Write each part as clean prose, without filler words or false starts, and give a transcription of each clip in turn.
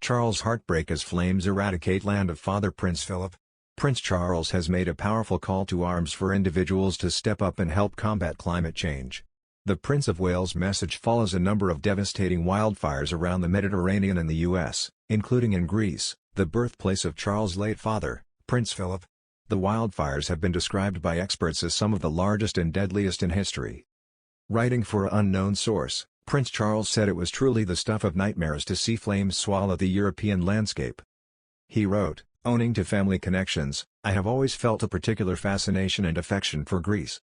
Charles' heartbreak as flames eradicate land of father Prince Philip. Prince Charles has made a powerful call to arms for individuals to step up and help combat climate change. The Prince of Wales' message follows a number of devastating wildfires around the Mediterranean and the US, including in Greece, the birthplace of Charles' late father, Prince Philip. The wildfires have been described by experts as some of the largest and deadliest in history. Writing for an unknown source, Prince Charles said it was truly the stuff of nightmares to see flames swallow the European landscape. He wrote, "Owning to family connections, I have always felt a particular fascination and affection for Greece.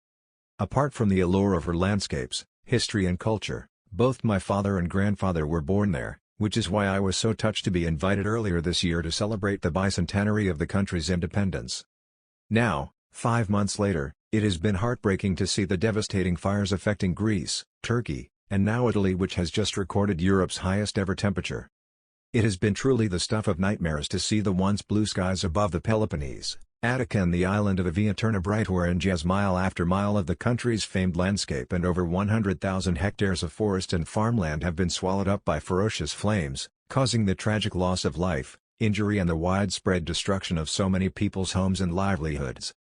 Apart from the allure of her landscapes, history and culture, both my father and grandfather were born there, which is why I was so touched to be invited earlier this year to celebrate the bicentenary of the country's independence." Now, 5 months later, it has been heartbreaking to see the devastating fires affecting Greece, Turkey, and now Italy, which has just recorded Europe's highest ever temperature. It has been truly the stuff of nightmares to see the once blue skies above the Peloponnese, Attica and the island of Evia turn a bright orange as mile after mile of the country's famed landscape and over 100,000 hectares of forest and farmland have been swallowed up by ferocious flames, causing the tragic loss of life, injury and the widespread destruction of so many people's homes and livelihoods.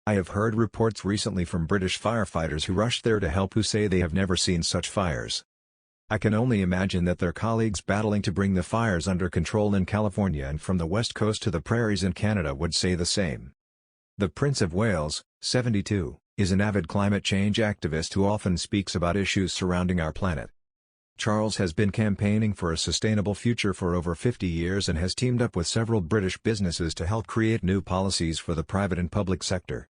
I have heard reports recently from British firefighters who rushed there to help who say they have never seen such fires. I can only imagine that their colleagues battling to bring the fires under control in California and from the west coast to the prairies in Canada would say the same. The Prince of Wales, 72, is an avid climate change activist who often speaks about issues surrounding our planet. Charles has been campaigning for a sustainable future for over 50 years and has teamed up with several British businesses to help create new policies for the private and public sector.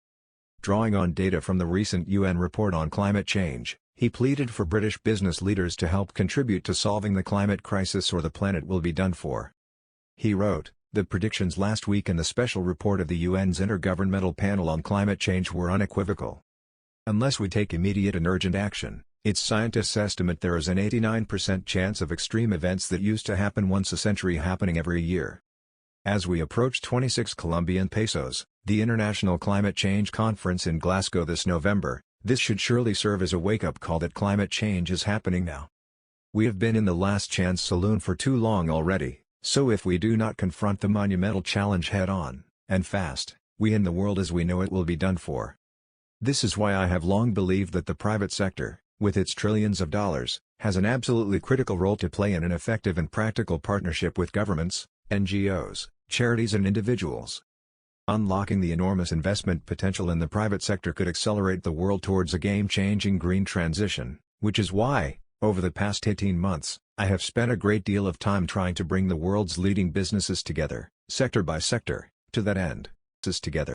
Drawing on data from the recent UN report on climate change, he pleaded for British business leaders to help contribute to solving the climate crisis or the planet will be done for. He wrote, "The predictions last week in the special report of the UN's Intergovernmental Panel on Climate Change were unequivocal. Unless we take immediate and urgent action, its scientists estimate there is an 89% chance of extreme events that used to happen once a century happening every year." As we approach 26 Colombian pesos, the International Climate Change Conference in Glasgow this November, this should surely serve as a wake-up call that climate change is happening now. We have been in the last chance saloon for too long already, so if we do not confront the monumental challenge head-on, and fast, we and the world as we know it will be done for. This is why I have long believed that the private sector, with its trillions of dollars, has an absolutely critical role to play in an effective and practical partnership with governments, NGOs, charities and individuals. Unlocking the enormous investment potential in the private sector could accelerate the world towards a game-changing green transition, which is why, over the past 18 months, I have spent a great deal of time trying to bring the world's leading businesses together, sector by sector, to that end. Together.